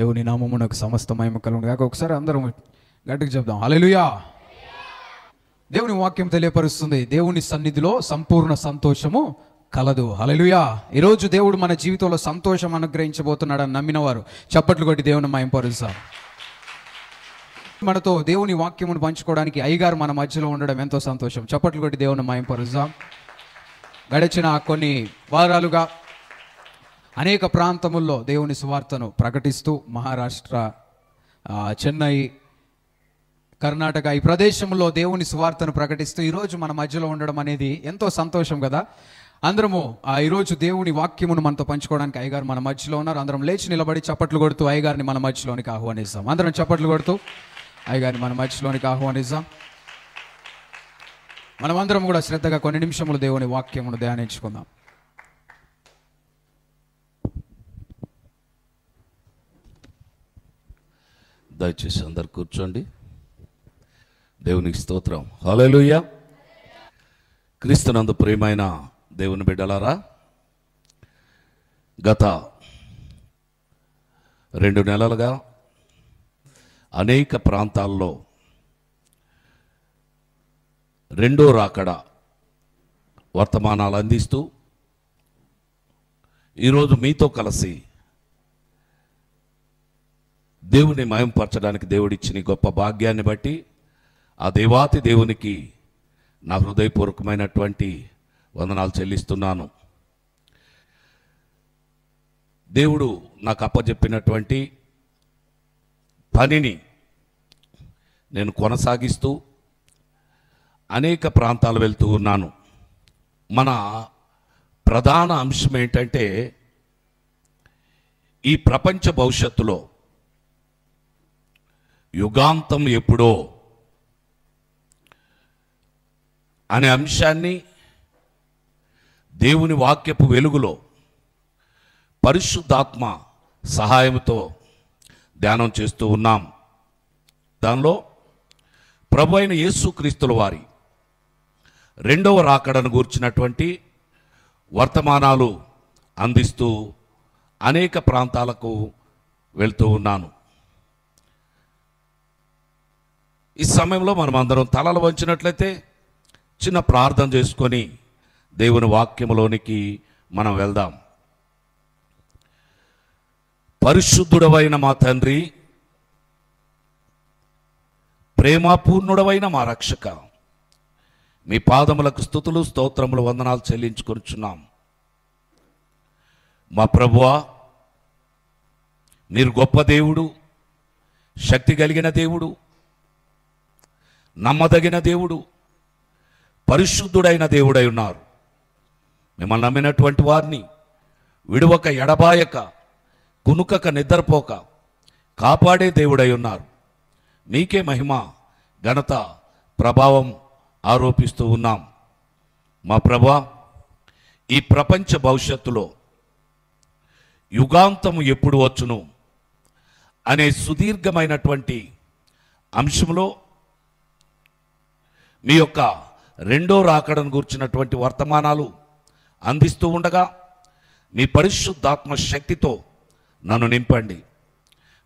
దేవుని నామమునకు సమస్త మహిమ కలుగును గాక. ఒకసారి అందరం గట్టిగా చెప్దాం హల్లెలూయా. దేవుని వాక్యం తెలియపరుస్తుంది, దేవుని సన్నిధిలో సంపూర్ణ సంతోషము కలదు. హల్లెలూయా. ఈరోజు దేవుడు మన జీవితంలో సంతోషం అనుగ్రహించబోతున్నాడని నమ్మిన వారు చప్పట్లు కొట్టి దేవుని మహిమపరుస్తారు. మనతో దేవుని వాక్యమును పంచుకోవడానికి అయ్యగారు మన మధ్యలో ఉండడం ఎంతో సంతోషం. చప్పట్లు కొట్టి దేవుని మహిమపరుస్తాం. గడిచిన కొన్ని వారాలుగా అనేక ప్రాంతముల్లో దేవుని సువార్తను ప్రకటిస్తూ మహారాష్ట్ర, చెన్నై, కర్ణాటక ఈ ప్రదేశంలో దేవుని సువార్తను ప్రకటిస్తూ ఈరోజు మన మధ్యలో ఉండడం అనేది ఎంతో సంతోషం కదా. అందరము ఈరోజు దేవుని వాక్యమును మనతో పంచుకోవడానికి అయ్యగారు మన మధ్యలో ఉన్నారు. అందరం లేచి నిలబడి చప్పట్లు కొడుతూ అయ్యగారిని మన మధ్యలోనికి ఆహ్వానిస్తాం. అందరం చప్పట్లు కొడుతూ అయ్యగారిని మన మధ్యలోనికి ఆహ్వానిస్తాం. మనమందరం కూడా శ్రద్ధగా కొన్ని నిమిషములు దేవుని వాక్యమును ధ్యానించుకుందాం. దయచేసి అందరు కూర్చోండి. దేవునికి స్తోత్రం. హల్లెలూయా. క్రీస్తునందు ప్రియమైన దేవుని బిడ్డలారా, గత 2 నెలలుగా అనేక ప్రాంతాల్లో రెండో రాకడ వర్తమానాలు అందిస్తూ ఈరోజు మీతో కలిసి దేవుని మహిమపరచడానికి దేవుడిచ్చిన గొప్ప భాగ్యాన్ని బట్టి ఆ దేవాతి దేవునికి నా హృదయపూర్వకమైనటువంటి వందనాలు చెల్లిస్తున్నాను. దేవుడు నాకు అప్పచెప్పినటువంటి పనిని నేను కొనసాగిస్తూ అనేక ప్రాంతాలు వెళ్తూ ఉన్నాను. మన ప్రధాన అంశం ఏంటంటే, ఈ ప్రపంచ భవిష్యత్తులో యుగాంతం ఎప్పుడో అనే అంశాన్ని దేవుని వాక్యపు వెలుగులో పరిశుద్ధాత్మ సహాయంతో ధ్యానం చేస్తూ ఉన్నాం. దానిలో ప్రభు అయిన యేసుక్రీస్తుల వారి రెండవ రాకడను గూర్చినటువంటి వర్తమానాలు అందిస్తూ అనేక ప్రాంతాలకు వెళ్తూ ఉన్నాను. ఈ సమయంలో మనం అందరం తలలు వంచినట్లయితే చిన్న ప్రార్థన చేసుకొని దేవుని వాక్యములోనికి మనం వెళ్దాం. పరిశుద్ధుడవైన మా తండ్రి, ప్రేమపూర్ణుడవైన మా రక్షక, మీ పాదములకు స్తుతులు స్తోత్రములు వందనాలు చెల్లించుకొనుచున్నాం. మా ప్రభువా, మీరు గొప్ప దేవుడు, శక్తి కలిగిన దేవుడు, నమ్మదగిన దేవుడు, పరిశుద్ధుడైన దేవుడై ఉన్నారు. మిమ్మల్ని నమ్మినటువంటి వారిని విడువక ఎడబాయక కునుకక నిద్రపోక కాపాడే దేవుడై ఉన్నారు. మీకే మహిమ ఘనత ప్రభావం ఆరోపిస్తూ ఉన్నాం. మా ప్రభువా, ఈ ప్రపంచ భవిష్యత్తులో యుగాంతము ఎప్పుడు వచ్చును అనే సుదీర్ఘమైనటువంటి అంశంలో మీ యొక్క రెండో రాకడను గూర్చినటువంటి వర్తమానాలు అందిస్తూ ఉండగా మీ పరిశుద్ధాత్మ శక్తితో నన్ను నింపండి,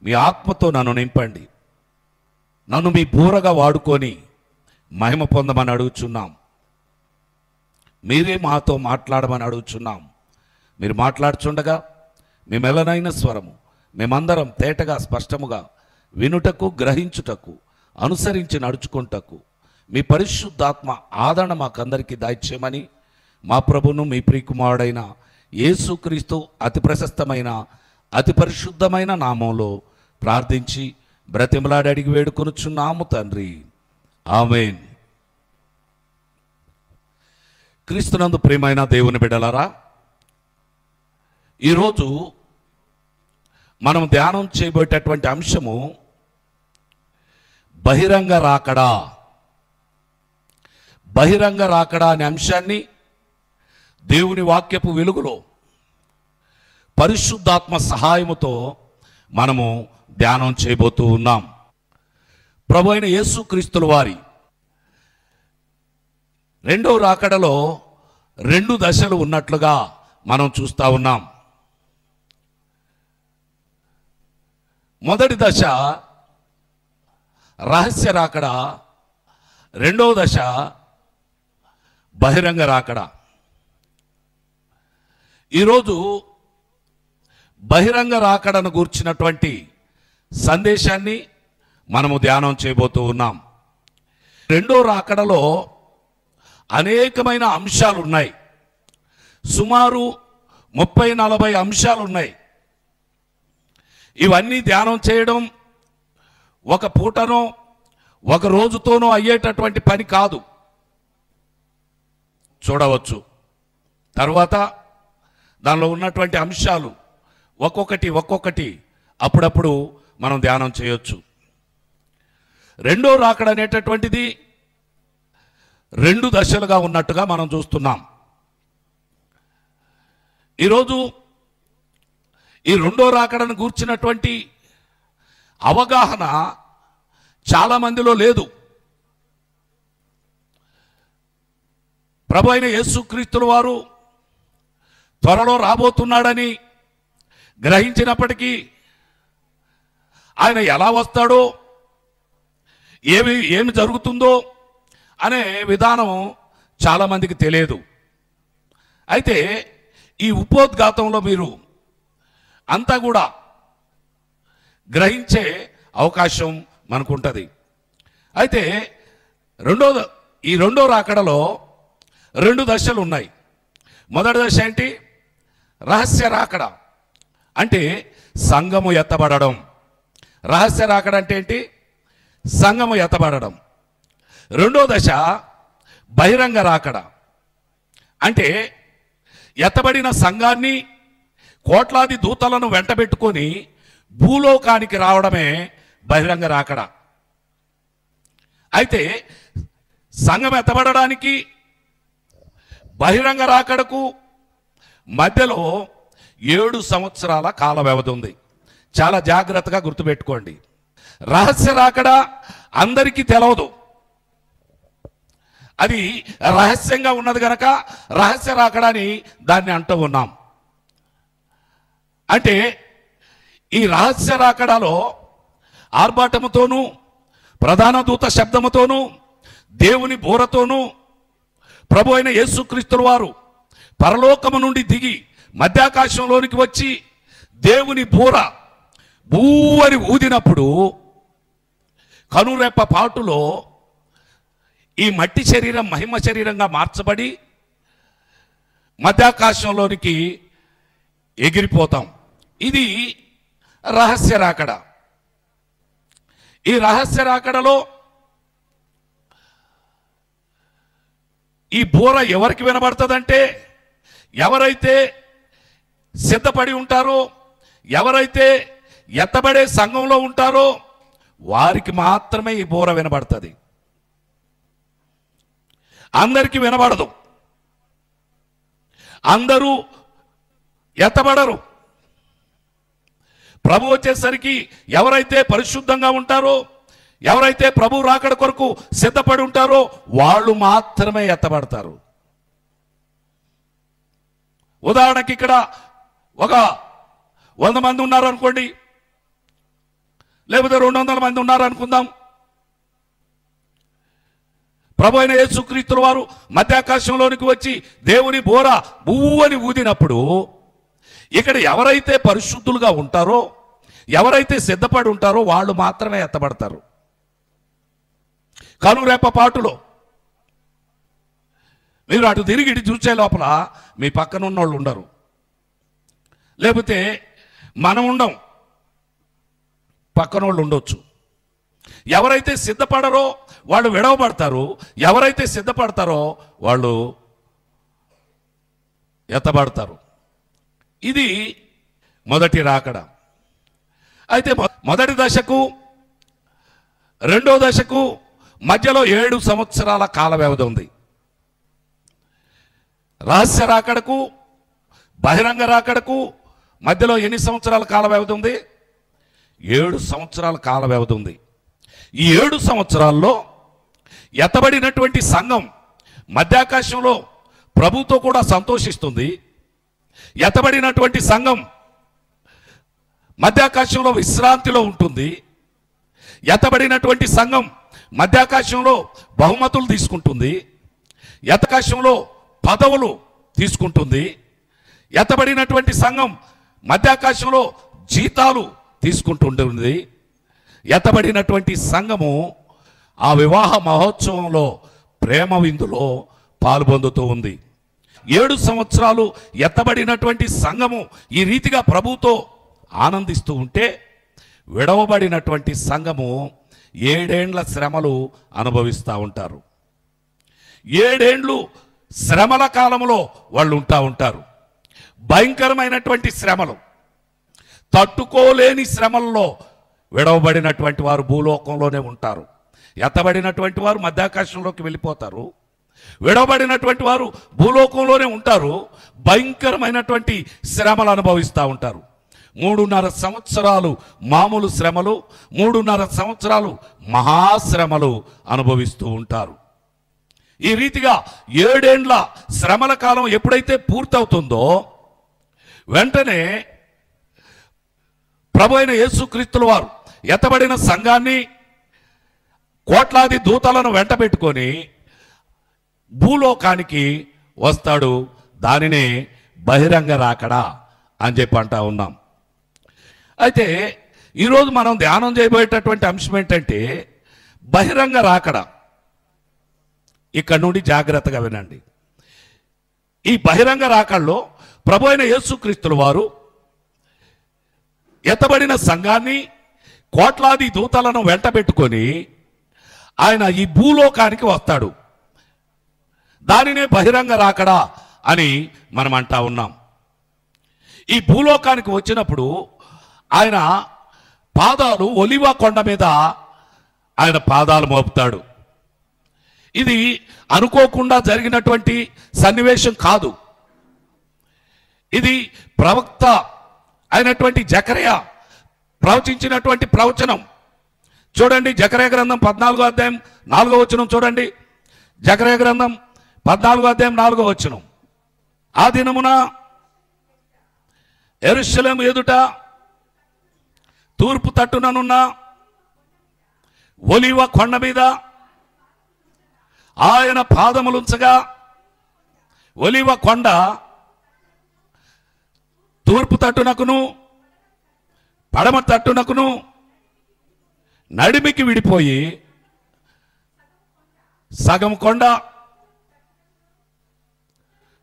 మీ ఆత్మతో నన్ను నింపండి. నన్ను మీ బూరగా వాడుకొని మహిమ పొందమని అడుగుచున్నాం. మీరే మాతో మాట్లాడమని అడుగుచున్నాం. మీరు మాట్లాడుచుండగా మీ మెల్లనైన స్వరము మేమందరం తేటగా స్పష్టముగా వినుటకు, గ్రహించుటకు, అనుసరించి నడుచుకుంటకు మీ పరిశుద్ధాత్మ ఆదరణ మాకందరికీ దయచేయమని మా ప్రభును మీ ప్రియకుమారుడైన యేసుక్రీస్తు అతి ప్రశస్తమైన అతి పరిశుద్ధమైన నామంలో ప్రార్థించి బ్రతిమలాడి అడిగి వేడుకొనుచున్నాము తండ్రి, ఆమేన్. క్రీస్తునందు ప్రియమైన దేవుని బిడ్డలారా, ఈరోజు మనం ధ్యానం చేయబోయేటటువంటి అంశము బహిరంగ రాకడా. బహిరంగ రాకడా అనే అంశాన్ని దేవుని వాక్యపు వెలుగులో పరిశుద్ధాత్మ సహాయముతో మనము ధ్యానం చేయబోతూ ఉన్నాం. ప్రభు అయిన యేసుక్రీస్తుల వారి రెండో రాకడలో 2 దశలు ఉన్నట్లుగా మనం చూస్తూ ఉన్నాం. మొదటి దశ రహస్య రాకడ, రెండవ దశ బహిరంగ రాకడ. ఈరోజు బహిరంగ రాకడను గూర్చినటువంటి సందేశాన్ని మనము ధ్యానం చేయబోతూ ఉన్నాం. రెండో రాకడలో అనేకమైన అంశాలు ఉన్నాయి. సుమారు 30-40 అంశాలు ఉన్నాయి. ఇవన్నీ ధ్యానం చేయడం ఒక పూటనో ఒక రోజుతోనో అయ్యేటటువంటి పని కాదు. చూడవచ్చు, తర్వాత దానిలో ఉన్నటువంటి అంశాలు ఒక్కొక్కటి అప్పుడప్పుడు మనం ధ్యానం చేయొచ్చు. రెండో రాకడ అనేటటువంటిది 2 దశలుగా ఉన్నట్టుగా మనం చూస్తున్నాం. ఈరోజు ఈ రెండో రాకడను గూర్చినటువంటి అవగాహన చాలా మందిలో లేదు. ప్రభు అయిన యేసుక్రీస్తుల వారు త్వరలో రాబోతున్నాడని గ్రహించినప్పటికీ ఆయన ఎలా వస్తాడో, ఏమి జరుగుతుందో అనే విధానం చాలామందికి తెలియదు. అయితే ఈ ఉపోద్ఘాతంలో మీరు అంతా కూడా గ్రహించే అవకాశం మనకుంటుంది. అయితే ఈ రెండో రాకడలో 2 దశలు ఉన్నాయి. మొదటి దశ ఏంటి? రహస్య రాకడ, అంటే సంఘము ఎత్తబడడం. రహస్య రాకడ అంటే ఏంటి? సంఘము ఎత్తబడడం. రెండో దశ బహిరంగ రాకడ, అంటే ఎత్తబడిన సంఘాన్ని కోట్లాది దూతలను వెంటబెట్టుకొని భూలోకానికి రావడమే బహిరంగ రాకడ. అయితే సంఘం ఎత్తబడడానికి బహిరంగ రాకడకు మధ్యలో 7 సంవత్సరాల కాల వ్యవధి ఉంది. చాలా జాగ్రత్తగా గుర్తుపెట్టుకోండి. రహస్య రాకడ అందరికీ తెలవదు. అది రహస్యంగా ఉన్నది కనుక రహస్య రాకడ అని దాన్ని అంటూ ఉన్నాం. అంటే ఈ రహస్య రాకడలో ఆర్భాటముతోనూ, ప్రధాన దూత శబ్దముతోనూ, దేవుని బోరతోనూ ప్రభు అయిన యేసుక్రీస్తుల వారు పరలోకము నుండి దిగి మధ్యాకాశంలోనికి వచ్చి దేవుని బోర బూవరి ఊదినప్పుడు కనురెప్ప పాటులో ఈ మట్టి శరీరం మహిమ శరీరంగా మార్చబడి మధ్యాకాశంలోనికి ఎగిరిపోతాం. ఇది రహస్య రాకడ. ఈ రహస్య రాకడలో ఈ బోర ఎవరికి వినబడుతుందంటే, ఎవరైతే సిద్ధపడి ఉంటారో, ఎవరైతే ఎత్తబడే సంఘంలో ఉంటారో వారికి మాత్రమే ఈ బోర వినబడుతుంది. అందరికీ వినబడదు. అందరూ ఎత్తబడరు. ప్రభు వచ్చేసరికి ఎవరైతే పరిశుద్ధంగా ఉంటారో, ఎవరైతే ప్రభు రాకడ కొరకు సిద్ధపడి ఉంటారో వాళ్ళు మాత్రమే ఎత్తబడతారు. ఉదాహరణకి ఇక్కడ ఒక 100 మంది ఉన్నారు అనుకోండి, లేకపోతే 200 మంది ఉన్నారు అనుకుందాం. ప్రభు అయిన యేసుక్రీస్తుల వారు మధ్యాకాశంలోనికి వచ్చి దేవుని బోర బువ్వని ఊదినప్పుడు ఇక్కడ ఎవరైతే పరిశుద్ధులుగా ఉంటారో, ఎవరైతే సిద్ధపడి ఉంటారో వాళ్ళు మాత్రమే ఎత్తబడతారు. కనురెప్ప పాటులో మీరు అటు తిరిగి ఇటు చూసే లోపల మీ పక్కన ఉన్న వాళ్ళు ఉండరు, లేకపోతే మనం ఉండం, పక్కన వాళ్ళు ఉండొచ్చు. ఎవరైతే సిద్ధపడరో వాళ్ళు విడవబడతారు, ఎవరైతే సిద్ధపడతారో వాళ్ళు ఎత్తబడతారు. ఇది మొదటి రాకడ. అయితే మొదటి దశకు రెండో దశకు మధ్యలో 7 సంవత్సరాల కాల వ్యవధి ఉంది. రహస్య రాకడకు బహిరంగ రాకడకు మధ్యలో ఎన్ని సంవత్సరాల కాల వ్యవధి ఉంది? 7 సంవత్సరాల కాల వ్యవధి ఉంది. ఈ 7 సంవత్సరాల్లో ఎత్తబడినటువంటి సంఘం మధ్యాకాశంలో ప్రభుతో కూడా సంతోషిస్తుంది. ఎత్తబడినటువంటి సంఘం మధ్యాకాశంలో విశ్రాంతిలో ఉంటుంది. ఎత్తబడినటువంటి సంఘం మధ్యాకాశంలో బహుమతులు తీసుకుంటుంది. ఎత్తకాశంలో పదవులు తీసుకుంటుంది. ఎత్తబడినటువంటి సంఘం మధ్యాకాశంలో జీతాలు తీసుకుంటుంటుంది. ఎత్తబడినటువంటి సంఘము ఆ వివాహ మహోత్సవంలో ప్రేమ విందులో పాల్పొందుతూ ఉంది. 7 సంవత్సరాలు ఎత్తబడినటువంటి సంఘము ఈ రీతిగా ప్రభువుతో ఆనందిస్తూ ఉంటే, విడవబడినటువంటి సంఘము 7 ఏండ్ల శ్రమలు అనుభవిస్తూ ఉంటారు. 7 ఏండ్లు శ్రమల కాలంలో వాళ్ళు ఉంటారు. భయంకరమైనటువంటి శ్రమలు, తట్టుకోలేని శ్రమల్లో విడవబడినటువంటి వారు భూలోకంలోనే ఉంటారు. ఎత్తబడినటువంటి వారు మధ్యాకాశంలోకి వెళ్ళిపోతారు. విడవబడినటువంటి వారు భూలోకంలోనే ఉంటారు. భయంకరమైనటువంటి శ్రమలు అనుభవిస్తూ ఉంటారు. 3.5 సంవత్సరాలు మామూలు శ్రమలు, 3.5 సంవత్సరాలు మహాశ్రమలు అనుభవిస్తూ ఉంటారు. ఈ రీతిగా 7 ఏండ్ల శ్రమల కాలం ఎప్పుడైతే పూర్తవుతుందో, వెంటనే ప్రభు అయిన యేసుక్రీస్తుల వారు ఎత్తబడిన సంఘాన్ని, కోట్లాది దూతలను వెంట పెట్టుకొని భూలోకానికి వస్తాడు. దానినే బహిరంగ రాకడా అని చెప్పి అంటా ఉన్నాం. అయితే ఈరోజు మనం ధ్యానం చేయబోయేటటువంటి అంశం ఏంటంటే బహిరంగ రాకడా. ఇక్కడ నుండి జాగ్రత్తగా వినండి. ఈ బహిరంగ రాకడలో ప్రభు అయిన యేసుక్రీస్తుల వారు ఎత్తబడిన సంఘాన్ని, కోట్లాది దూతలను వెంట పెట్టుకొని ఆయన ఈ భూలోకానికి వస్తాడు. దానినే బహిరంగ రాకడా అని మనం అంటా ఉన్నాం. ఈ భూలోకానికి వచ్చినప్పుడు ఆయన పాదాలు ఒలివ కొండ మీద ఆయన పాదాలు మోపుతాడు. ఇది అనుకోకుండా జరిగినటువంటి సన్నివేశం కాదు. ఇది ప్రవక్త అయినటువంటి జకర్యా ప్రవచించినటువంటి ప్రవచనం. చూడండి, జకర్యా గ్రంథం 14వ అధ్యాయం 4వ వచనం చూడండి. జకర్యా గ్రంథం 14వ అధ్యాయం 4వ వచనం. ఆ దినమున యెరూషలేము ఎదుట తూర్పు తట్టుననున్న ఒలివ కొండ మీద ఆయన పాదములుంచగా, ఒలివ కొండ తూర్పు తట్టునకును పడమ తట్టునకును నడిమికి విడిపోయి, సగం కొండ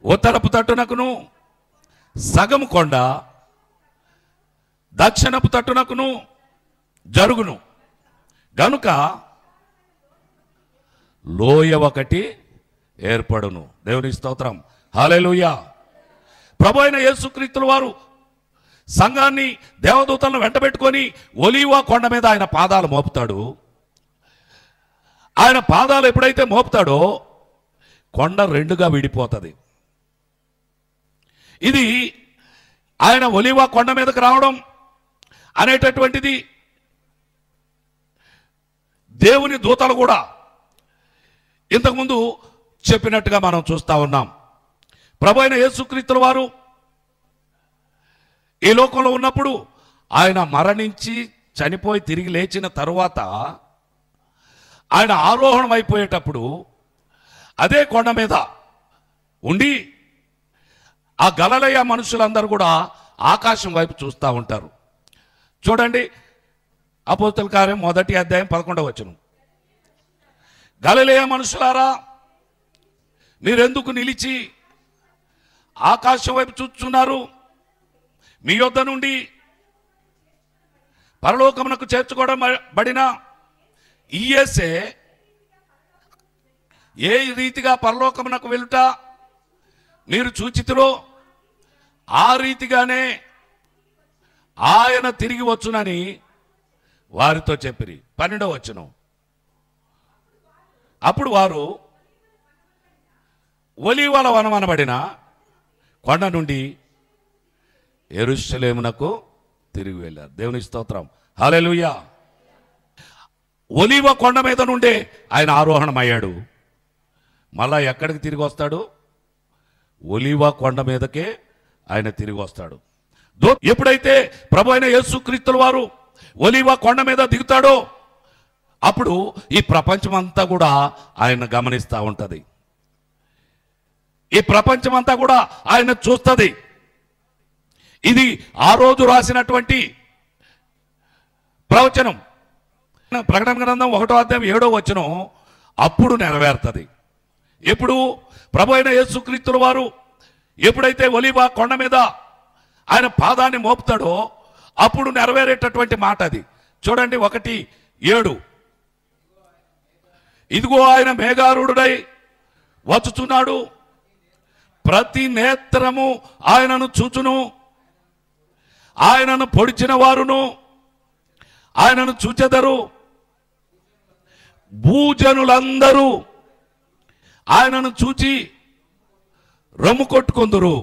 ఉత్తరపు తట్టునకును, సగం కొండ దక్షిణపు తట్టునకును జరుగును. గనుక లోయ ఒకటి ఏర్పడును. దేవుని స్తోత్రం, హల్లెలూయా. ప్రభు అయిన యేసుక్రీస్తుల వారు సంఘాన్ని, దేవదూతలను వెంటబెట్టుకొని ఒలీవ కొండ మీద ఆయన పాదాలు మోపుతాడు. ఆయన పాదాలు ఎప్పుడైతే మోపుతాడో కొండ 2గా విడిపోతుంది. ఇది ఆయన ఒలీవ కొండ మీదకి రావడం అనేటటువంటిది దేవుని దూతలు కూడా ఇంతకుముందు చెప్పినట్టుగా మనం చూస్తూ ఉన్నాం. ప్రభు అయిన యేసుక్రీస్తుల వారు ఈ లోకంలో ఉన్నప్పుడు ఆయన మరణించి చనిపోయి తిరిగి లేచిన తరువాత ఆయన ఆరోహణం అయిపోయేటప్పుడు అదే కొండ మీద ఉండి ఆ గలిలయ మనుషులందరూ కూడా ఆకాశం వైపు చూస్తూ ఉంటారు. చూడండి, అపోస్తల కార్యం 1వ అధ్యాయం 11వ వచనం. గలిలయ మనుషులారా, మీరెందుకు నిలిచి ఆకాశం వైపు చూస్తున్నారు? మీ యొద్ద నుండి పరలోకమునకు చేర్చుకోబడిన ఈ యేసే ఏ రీతిగా పరలోకమునకు వెళ్ళుట మీరు చూచితిరో ఆ రీతిగానే ఆయన తిరిగి వచ్చునని వారితో చెప్పిరి. 12వ వచనం. అప్పుడు వారు ఒలీవల వనమనబడిన కొండ నుండి యెరూషలేమునకు తిరిగి వెళ్ళారు. దేవుని స్తోత్రం, హల్లెలూయా. ఒలీవ కొండ మీద నుండే ఆయన ఆరోహణం అయ్యాడు. మళ్ళా ఎక్కడికి తిరిగి వస్తాడు? ఒలీవ కొండ మీదకే ఆయన తిరిగి వస్తాడు. ఎప్పుడైతే ప్రభు అయిన యేసుక్రీస్తుల వారు ఒలీవ కొండ మీద దిగుతాడో అప్పుడు ఈ ప్రపంచమంతా కూడా ఆయన గమనిస్తూ ఉంటది. ఈ ప్రపంచమంతా కూడా ఆయన చూస్తుంది. ఇది ఆ రోజు రాసినటువంటి ప్రవచనం. ప్రకటన గ్రంథం 1వ అధ్యాయం 7వ వచనం అప్పుడు నెరవేరుతుంది. ఎప్పుడు ప్రభు అయిన యేసుక్రీస్తుల వారు ఎప్పుడైతే ఒలీవ కొండ మీద ఆయన పాదాన్ని మోపుతాడో అప్పుడు నెరవేరేటటువంటి మాట అది. చూడండి 1:7, ఇదిగో ఆయన మేఘారూఢుడై వచ్చుచున్నాడు, ప్రతి నేత్రము ఆయనను చూచును, ఆయనను పొడిచిన వారును ఆయనను చూచెదరు, భూజనులందరూ ఆయనను చూచి రొమ్ము కొట్టుకొందురు.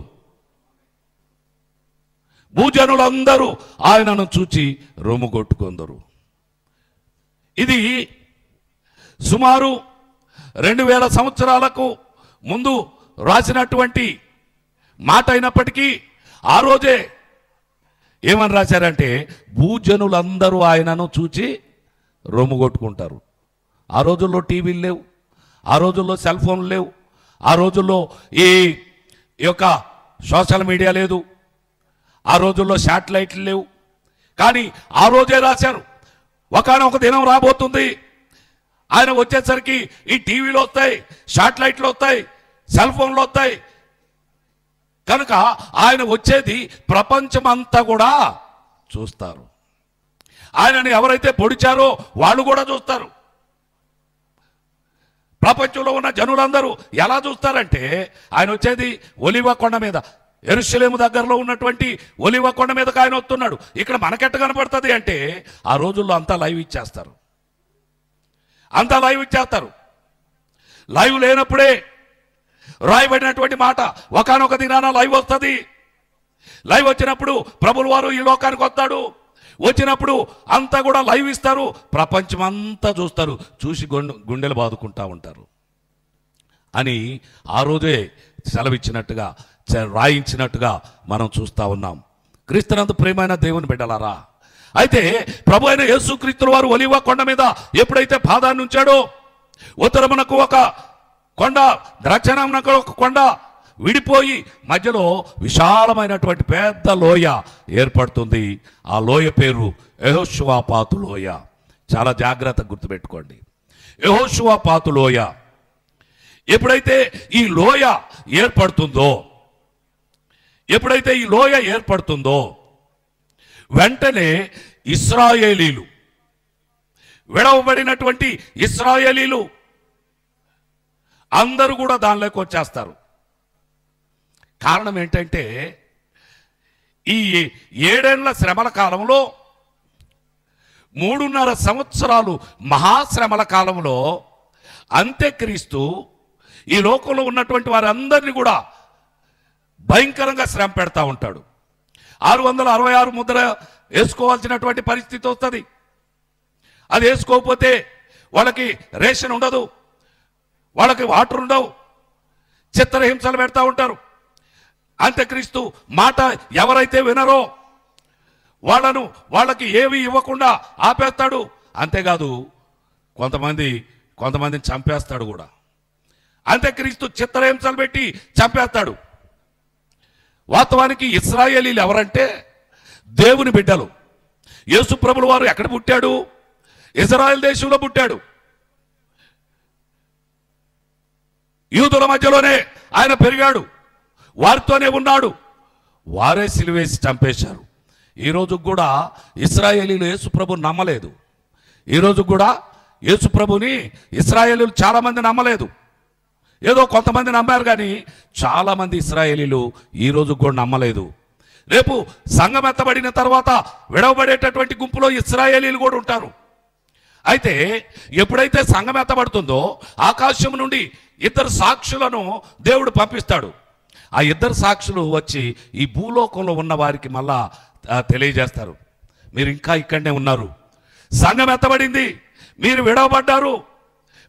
భూజనులందరూ ఆయనను చూచి రొమ్ము కొట్టుకొందురు. ఇది సుమారు 2000 సంవత్సరాలకు ముందు రాసినటువంటి మాట అయినప్పటికీ ఆ రోజే ఏమని రాశారంటే భూజనులందరూ ఆయనను చూచి రొమ్ము కొట్టుకుంటారు. ఆ రోజుల్లో టీవీలు లేవు, ఆ రోజుల్లో సెల్ ఫోన్లు లేవు, ఆ రోజుల్లో ఈ యొక్క సోషల్ మీడియా లేదు, ఆ రోజుల్లో శాటిలైట్లు లేవు. కానీ ఆ రోజే రాశారు ఒకానొక దినం రాబోతుంది, ఆయన వచ్చేసరికి ఈ టీవీలు వస్తాయి, శాటిలైట్లు వస్తాయి, సెల్ ఫోన్లు వస్తాయి. కనుక ఆయన వచ్చేది ప్రపంచమంతా కూడా చూస్తారు. ఆయనని ఎవరైతే పొడిచారో వాళ్ళు కూడా చూస్తారు. ప్రపంచంలో ఉన్న జనులందరూ ఎలా చూస్తారంటే ఆయన వచ్చేది ఒలీవ కొండ మీద, యెరూషలేము దగ్గరలో ఉన్నటువంటి ఒలీవ కొండ మీదకి ఆయన వస్తున్నాడు. ఇక్కడ మనకెట్ట కనపడుతుంది అంటే ఆ రోజుల్లో అంతా లైవ్ ఇచ్చేస్తారు. అంతా లైవ్ ఇచ్చేస్తారు. లైవ్ లేనప్పుడే రాయబడినటువంటి మాట ఒకానొక దినాన లైవ్ వస్తుంది. లైవ్ వచ్చినప్పుడు ప్రభుల వారు ఈ లోకానికి వస్తాడు. వచ్చినప్పుడు అంతా కూడా లైవ్ ఇస్తారు, ప్రపంచం అంతా చూస్తారు, చూసి గుండెలు బాదుకుంటా ఉంటారు అని ఆ రోజే సెలవిచ్చినట్టుగా రాయించినట్టుగా మనం చూస్తూ ఉన్నాం. క్రీస్తునందు ప్రియమైన దేవుని బిడ్డలారా, అయితే ప్రభు అయిన యేసుక్రీస్తుల వారు ఒలీవ కొండ మీద ఎప్పుడైతే పాదాన్ని ఉంచాడో ఉత్తరమునకు ఒక కొండ, దక్షిణమునకు ఒక కొండ విడిపోయి మధ్యలో విశాలమైనటువంటి పెద్ద లోయ ఏర్పడుతుంది. ఆ లోయ పేరు యెహోషువపాతు లోయ. చాలా జాగ్రత్తగా గుర్తుపెట్టుకోండి, యెహోషువపాతు లోయ. ఎప్పుడైతే ఈ లోయ ఏర్పడుతుందో వెంటనే ఇశ్రాయేలీలు, విడవబడినటువంటి ఇశ్రాయేలీలు అందరూ కూడా దానిలోకి వచ్చేస్తారు. కారణం ఏంటంటే ఈ 7 ఏళ్ల శ్రమల కాలంలో 3.5 సంవత్సరాలు మహాశ్రమల కాలంలో అంత్యక్రీస్తు ఈ లోకంలో ఉన్నటువంటి వారందరినీ కూడా భయంకరంగా శ్రమ పెడతా ఉంటాడు. 666 ముద్ర వేసుకోవాల్సినటువంటి పరిస్థితి వస్తుంది. అది వేసుకోకపోతే వాళ్ళకి రేషన్ ఉండదు, వాళ్ళకి వాటర్ ఉండవు, చిత్రహింసలు పెడతా ఉంటారు. అంత్యక్రీస్తు మాట ఎవరైతే వినరో వాళ్ళకి ఏవి ఇవ్వకుండా ఆపేస్తాడు. అంతేకాదు కొంతమందిని చంపేస్తాడు కూడా. అంత్యక్రీస్తు చిత్రహింసలు పెట్టి చంపేస్తాడు. వాస్తవానికి ఇశ్రాయేలీలు ఎవరంటే దేవుని బిడ్డలు. యేసు ప్రభుల వారు ఎక్కడ పుట్టాడు? ఇజ్రాయెల్ దేశంలో పుట్టాడు. యూదుల మధ్యలోనే ఆయన పెరిగాడు, వారితోనే ఉన్నాడు. వారే సిలువేసి చంపేశారు. ఈరోజు కూడా ఇశ్రాయేలీలు యేసు ప్రభుని నమ్మలేదు. ఈరోజు కూడా యేసు ప్రభుని ఇశ్రాయేలీలు చాలామంది నమ్మలేదు. ఏదో కొంతమంది నమ్మారు, కానీ చాలామంది ఇశ్రాయేలీలు ఈరోజు కూడా నమ్మలేదు. రేపు సంఘం ఎత్తబడిన తర్వాత విడవబడేటటువంటి గుంపులో ఇశ్రాయేలీలు కూడా ఉంటారు. అయితే ఎప్పుడైతే సంఘం ఎత్తబడుతుందో ఆకాశం నుండి 2 సాక్షులను దేవుడు పంపిస్తాడు. ఆ 2 సాక్షులు వచ్చి ఈ భూలోకంలో ఉన్న వారికి మళ్ళా తెలియజేస్తారు, మీరు ఇంకా ఇక్కడనే ఉన్నారు, సంఘం ఎత్తబడింది, మీరు విడవబడ్డారు,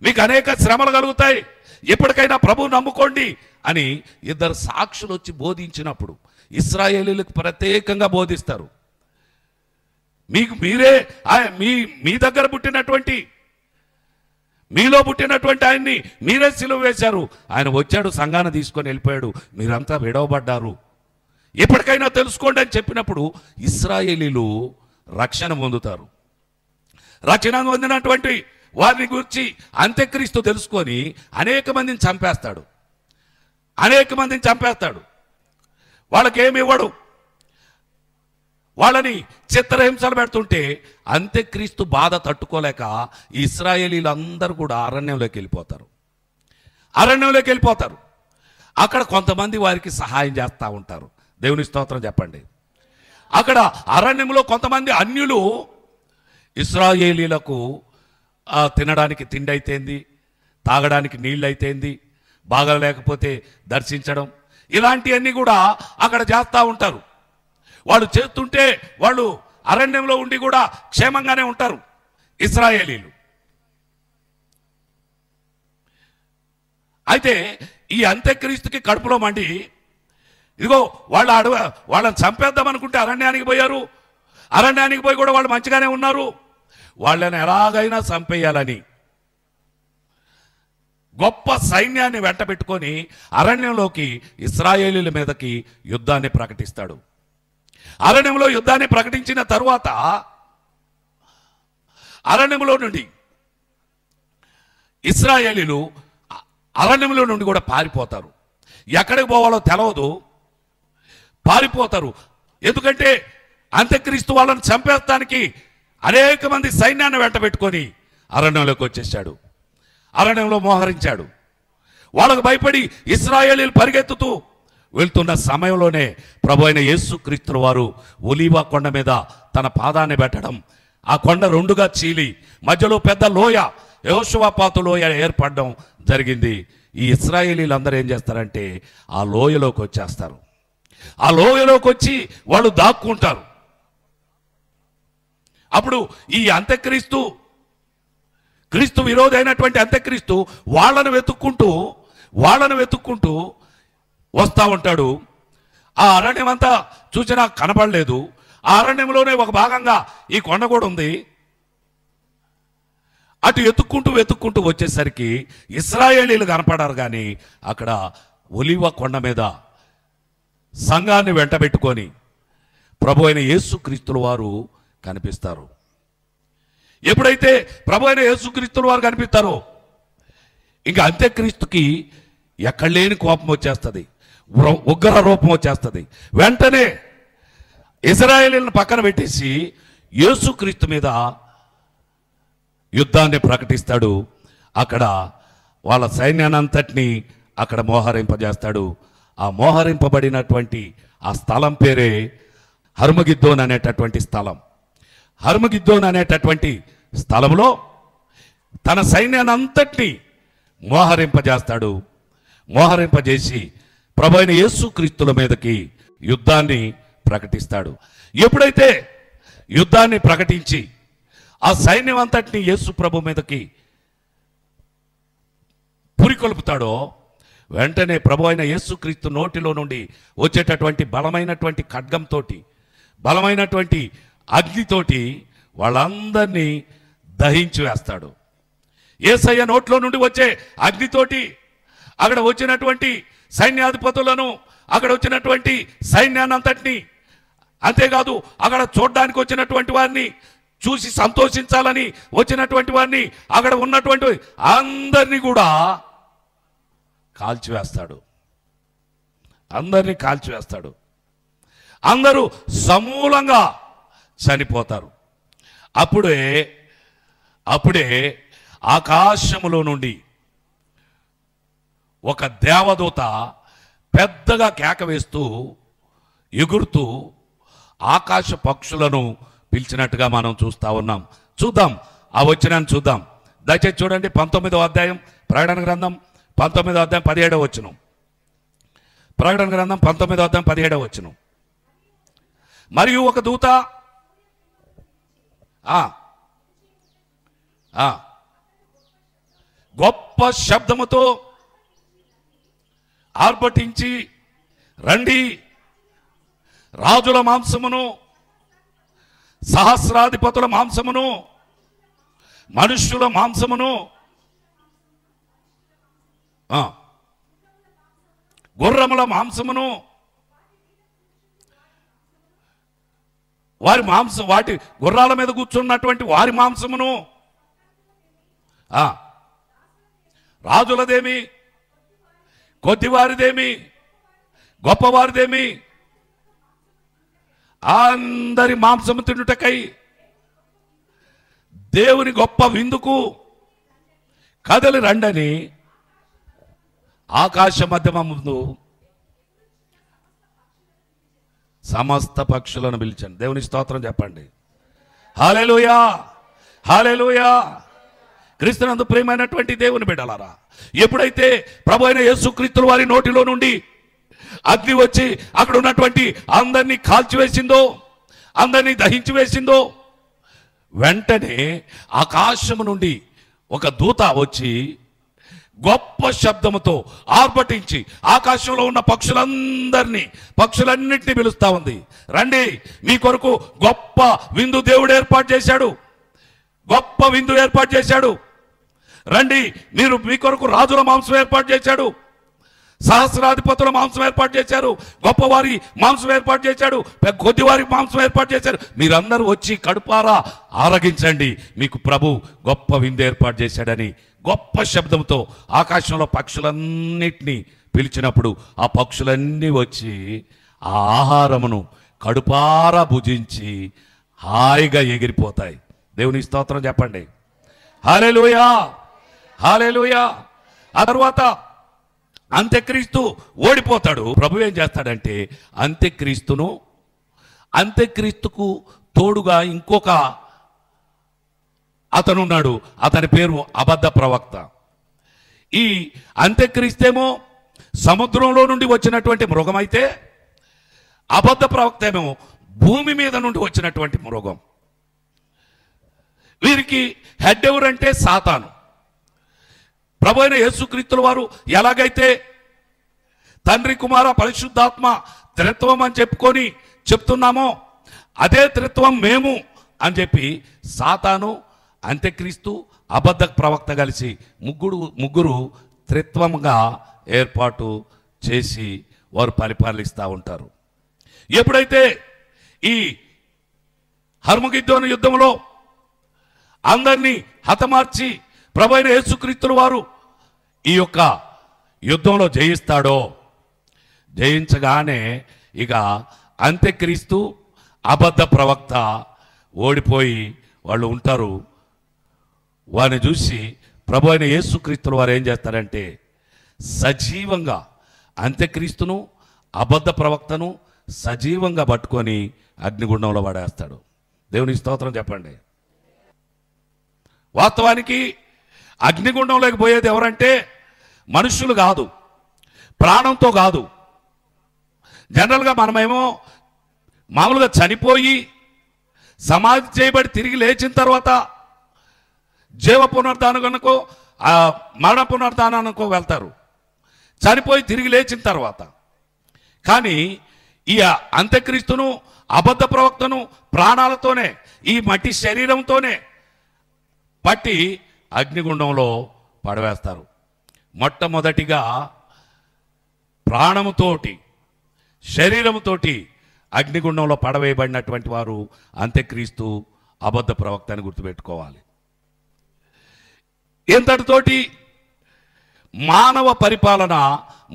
మీకు అనేక శ్రమలు కలుగుతాయి, ఎప్పటికైనా ప్రభు నమ్ముకోండి అని 2 సాక్షులు వచ్చి బోధించినప్పుడు ఇశ్రాయేలీలకు ప్రత్యేకంగా బోధిస్తారు. మీకు మీరే మీ దగ్గర పుట్టినటువంటి, మీలో పుట్టినటువంటి ఆయన్ని మీరే సిలువ వేశారు. ఆయన వచ్చాడు, సంఘాన్ని తీసుకొని వెళ్ళిపోయాడు, మీరంతా విడవబడ్డారు, ఎప్పటికైనా తెలుసుకోండి అని చెప్పినప్పుడు ఇశ్రాయేలీలు రక్షణ పొందుతారు. రక్షణ పొందినటువంటి వారిని గురించి అంత్యక్రీస్తు తెలుసుకొని అనేక మందిని చంపేస్తాడు. వాళ్ళకేమి ఇవ్వడు. వాళ్ళని చిత్రహింసలు పెడుతుంటే అంత్యక్రీస్తు బాధ తట్టుకోలేక ఇశ్రాయేలీలందరూ కూడా అరణ్యంలోకి వెళ్ళిపోతారు. అక్కడ కొంతమంది వారికి సహాయం చేస్తూ ఉంటారు. దేవుని స్తోత్రం చెప్పండి. అక్కడ అరణ్యంలో కొంతమంది అన్యులు ఇశ్రాయేలీలకు తినడానికి తిండి అయితేంది, తాగడానికి నీళ్ళు అయితేంది, బాగలేకపోతే దర్శించడం, ఇలాంటివన్నీ కూడా అక్కడ చేస్తూ ఉంటారు. వాళ్ళు చేస్తుంటే వాళ్ళు అరణ్యంలో ఉండి కూడా క్షేమంగానే ఉంటారు ఇశ్రాయేలీలు. అయితే ఈ అంత్యక్రీస్తుకి కడుపులో మండి, ఇదిగో వాళ్ళని చంపేద్దాం అనుకుంటే అరణ్యానికి పోయారు. అరణ్యానికి పోయి కూడా వాళ్ళు మంచిగానే ఉన్నారు. వాళ్ళని ఎలాగైనా చంపేయాలని గొప్ప సైన్యాన్ని వెంట పెట్టుకొని అరణ్యంలోకి ఇశ్రాయేలీల మీదకి యుద్ధాన్ని ప్రకటిస్తాడు. అరణ్యంలో యుద్ధాన్ని ప్రకటించిన తరువాత అరణ్యంలో నుండి ఇశ్రాయేలీలు అరణ్యంలో నుండి కూడా పారిపోతారు. ఎక్కడికి పోవాలో తెలవదు, పారిపోతారు. ఎందుకంటే అంత్యక్రీస్తు వాళ్ళని చంపేస్తానికి అనేక మంది సైన్యాన్ని వెంట పెట్టుకొని అరణ్యంలోకి వచ్చేసాడు. అరణ్యంలో మోహరించాడు. వాళ్ళకు భయపడి ఇశ్రాయేలీలు పరిగెత్తుతూ వెళ్తున్న సమయంలోనే ప్రభు అయిన యేసుక్రీస్తు వారు ఒలీవ కొండ మీద తన పాదాన్ని పెట్టడం, ఆ కొండ రెండుగా చీలి మధ్యలో పెద్ద లోయ, యెహోషువపాతు లోయ ఏర్పడడం జరిగింది. ఈ ఇశ్రాయేలీలందరూ ఏం చేస్తారంటే ఆ లోయలోకి వచ్చేస్తారు. ఆ లోయలోకి వచ్చి వాళ్ళు దాక్కుంటారు. అప్పుడు ఈ క్రీస్తు విరోధి అయినటువంటి అంత్యక్రీస్తు వాళ్ళను వెతుక్కుంటూ వస్తూ ఉంటాడు. ఆ అరణ్యం అంతా చూసినా కనపడలేదు. ఆ అరణ్యంలోనే ఒక భాగంగా ఈ కొండ కూడా ఉంది. అటు వెతుక్కుంటూ వచ్చేసరికి ఇశ్రాయేలీలు కనపడారు. కానీ అక్కడ ఒలీవ కొండ మీద సంఘాన్ని వెంటబెట్టుకొని ప్రభు అయిన యేసుక్రీస్తుల వారు కనిపిస్తారు. ఎప్పుడైతే ప్రభు అయిన యేసుక్రీస్తుల వారు కనిపిస్తారో ఇంకా అంత్యక్రీస్తుకి ఎక్కడ లేని కోపం వచ్చేస్తుంది, ఉగ్ర రూపం వచ్చేస్తుంది. వెంటనే ఇశ్రాయేలీలను పక్కన పెట్టేసి యేసుక్రీస్తు మీద యుద్ధాన్ని ప్రకటిస్తాడు. అక్కడ వాళ్ళ సైన్యానంతటినీ అక్కడ మోహరింపజేస్తాడు. ఆ మోహరింపబడినటువంటి ఆ స్థలం పేరే హర్మగిద్దోన్ అనేటటువంటి స్థలం. హర్మగిద్దోన్ అనేటటువంటి స్థలంలో తన సైన్యానంతటినీ మోహరింపజేస్తాడు. మోహరింపజేసి ప్రభు అయిన యేసుక్రీస్తుల మీదకి యుద్ధాన్ని ప్రకటిస్తాడు. ఎప్పుడైతే యుద్ధాన్ని ప్రకటించి ఆ సైన్యం అంతటిని యేసు ప్రభు మీదకి పురికొల్పుతాడో వెంటనే ప్రభు అయిన యేసుక్రీస్తు నోటిలో నుండి వచ్చేటటువంటి బలమైనటువంటి ఖడ్గంతో, బలమైనటువంటి అగ్నితోటి వాళ్ళందరినీ దహించి వేస్తాడు. యేసయ్య నోట్లో నుండి వచ్చే అగ్నితోటి అక్కడ వచ్చినటువంటి సైన్యాధిపతులను, అక్కడ వచ్చినటువంటి సైన్యాన్నంతటినీ, అంతేకాదు అక్కడ చూడడానికి వచ్చినటువంటి వారిని, చూసి సంతోషించాలని వచ్చినటువంటి వారిని, అక్కడ ఉన్నటువంటి అందరినీ కూడా కాల్చివేస్తాడు. అందరూ సమూలంగా చనిపోతారు. అప్పుడే ఆకాశములో నుండి ఒక దేవదూత పెద్దగా కేక వేస్తూ ఎగురుతూ ఆకాశ పక్షులను పిలిచినట్టుగా మనం చూస్తా ఉన్నాం. చూద్దాం, ఆ వచనాన్ని చూద్దాం. దయచేసి చూడండి, 19వ అధ్యాయం ప్రకటన గ్రంథం 19వ అధ్యాయం 17వ వచనం. ప్రకటన గ్రంథం 19వ అధ్యాయం 17వ వచనం. మరియు ఒక దూత గొప్ప శబ్దముతో ఆర్భటించి, రండి, రాజుల మాంసమును, సహస్రాధిపతుల మాంసమును, మనుష్యుల మాంసమును, గుర్రముల మాంసమును, వాటి గుర్రాల మీద కూర్చున్నటువంటి వారి మాంసమును, రాజులదేమి, కొద్దివారిదేమి, గొప్పవారిదేమి, అందరి మాంసము తినుటకై దేవుని గొప్ప విందుకు కదలి రండని ఆకాశ మధ్యమ ముందు సమస్త పక్షులను పిలిచాను. దేవుని స్తోత్రం చెప్పండి. హల్లెలూయా, హల్లెలూయా. క్రీస్తునందు ప్రియమైనటువంటి దేవుని బిడ్డలారా, ఎప్పుడైతే ప్రభువైన యేసుక్రీస్తు వారి నోటిలో నుండి అగ్ని వచ్చి అక్కడ ఉన్నటువంటి అందరినీ కాల్చివేసిందో, అందరినీ దహించి వేసిందో, వెంటనే ఆకాశము నుండి ఒక దూత వచ్చి గొప్ప శబ్దముతో ఆర్భటించి ఆకాశంలో ఉన్న పక్షులన్నింటినీ పిలుస్తా ఉంది. రండి, మీ కొరకు గొప్ప విందు దేవుడు ఏర్పాటు చేశాడు, గొప్ప విందు ఏర్పాటు చేశాడు. రండి, మీ కొరకు రాజుల మాంసం ఏర్పాటు చేశాడు, సహస్రాధిపతుల మాంసం ఏర్పాటు చేశారు, గొప్పవారి మాంసం ఏర్పాటు చేశాడు, కొద్దివారి మాంసం ఏర్పాటు చేశారు. మీరందరూ వచ్చి కడుపారా ఆరగించండి, మీకు ప్రభు గొప్ప విందు ఏర్పాటు చేశాడని గొప్ప శబ్దంతో ఆకాశంలో పక్షులన్నిటినీ పిలిచినప్పుడు ఆ పక్షులన్నీ వచ్చి ఆ ఆహారమును కడుపారా భుజించి హాయిగా ఎగిరిపోతాయి. దేవుని స్తోత్రం చెప్పండి. హల్లెలూయా, హల్లెలూయా. ఆ తర్వాత అంత్యక్రీస్తు ఓడిపోతాడు. ప్రభు ఏం చేస్తాడంటే అంత్యక్రీస్తుకు తోడుగా ఇంకొక అతనున్నాడు. అతని పేరు అబద్ధ ప్రవక్త. ఈ అంత్యక్రీస్తేమో సముద్రంలో నుండి వచ్చినటువంటి మృగం అయితే, అబద్ధ ప్రవక్త ఏమో భూమి మీద నుండి వచ్చినటువంటి మృగం. వీరికి హెడ్ ఎవరంటే సాతాను. ప్రభు అయిన యేసుక్రీస్తు వారు ఎలాగైతే తండ్రి, కుమార, పరిశుద్ధాత్మ త్రిత్వం అని చెప్తున్నామో అదే త్రిత్వం మేము అని చెప్పి సాతాను, అంత్యక్రీస్తు, అబద్ధ ప్రవక్త కలిసి ముగ్గురు త్రిత్వంగా ఏర్పాటు చేసి వారు పరిపాలిస్తూ ఉంటారు. ఎప్పుడైతే ఈ హర్మగిద్దోను యుద్ధంలో అందరినీ హతమార్చి ప్రభు అయిన యేసుక్రీస్తు వారు ఈ యొక్క యుద్ధంలో జయిస్తాడో, జయించగానే ఇక అంత్యక్రీస్తు, అబద్ధ ప్రవక్త ఓడిపోయి వాళ్ళు ఉంటారు. వారిని చూసి ప్రభు అయిన యేసుక్రీస్తు వారు ఏం చేస్తారంటే సజీవంగా అంత్యక్రీస్తును, అబద్ధ ప్రవక్తను సజీవంగా పట్టుకొని అగ్నిగుండంలో పడేస్తాడు. దేవుని స్తోత్రం చెప్పండి. వాస్తవానికి అగ్నిగుండంలోకి పోయేది ఎవరంటే మనుషులు కాదు, ప్రాణంతో కాదు. జనరల్గా మనమేమో మామూలుగా చనిపోయి సమాధి చేయబడి తిరిగి లేచిన తర్వాత జీవ పునరుద్ధానానికో మరణ పునరుద్ధానానికో వెళ్తారు, చనిపోయి తిరిగి లేచిన తర్వాత. కానీ ఈ అంత్యక్రీస్తును, అబద్ధ ప్రవక్తను ప్రాణాలతోనే, ఈ మట్టి శరీరంతోనే పట్టి అగ్నిగుండంలో పడవేస్తారు. మొట్టమొదటిగా ప్రాణముతోటి, శరీరముతోటి అగ్నిగుండంలో పడవేయబడినటువంటి వారు అంత్యక్రీస్తు, అబద్ధ ప్రవక్త అని గుర్తుపెట్టుకోవాలి. ఇంతటితోటి మానవ పరిపాలన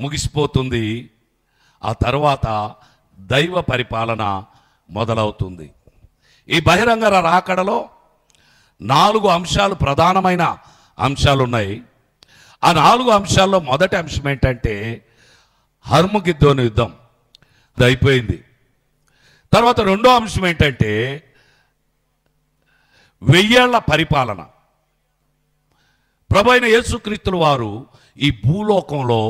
ముగిసిపోతుంది. ఆ తర్వాత దైవ పరిపాలన మొదలవుతుంది. ఈ బహిరంగ రాకడలో 4 అంశాలు, ప్రధానమైన అంశాలు ఉన్నాయి. ఆ 4 అంశాల్లో మొదటి అంశం ఏంటంటే హర్మగిద్దోను యుద్ధం అయిపోయింది. తర్వాత రెండో అంశం ఏంటంటే 1000 ఏళ్ల పరిపాలన. ప్రభు అయిన యేసుక్రీస్తు వారు ఈ భూలోకంలో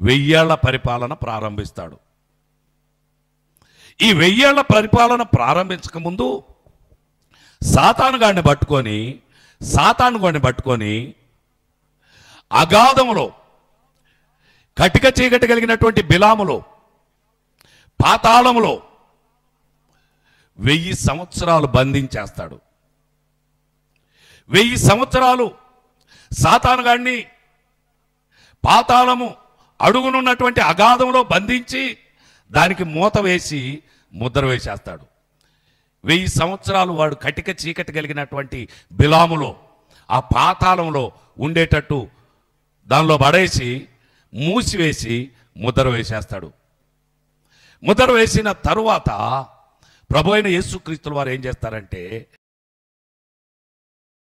1000 ఏళ్ల పరిపాలన ప్రారంభిస్తాడు. ఈ 1000 ఏళ్ల పరిపాలన ప్రారంభించక ముందు సాతాను గాడిని పట్టుకొని అగాధములో, కటిక చీకటి కలిగినటువంటి బిలాములో, పాతాళములో 1000 సంవత్సరాలు బంధించేస్తాడు. 1000 సంవత్సరాలు సాతానుగాడిని పాతాళము అడుగునున్నటువంటి అగాధంలో బంధించి దానికి మూత వేసి ముద్ర వేసేస్తాడు. 1000 సంవత్సరాలు వాడు కటిక చీకటి కలిగినటువంటి బిలాములో ఆ పాతాళంలో ఉండేటట్టు దానిలో పడేసి మూసివేసి ముద్ర వేసేస్తాడు. ముద్ర వేసిన తరువాత ప్రభు అయిన యేసుక్రీస్తుల వారు ఏం చేస్తారంటే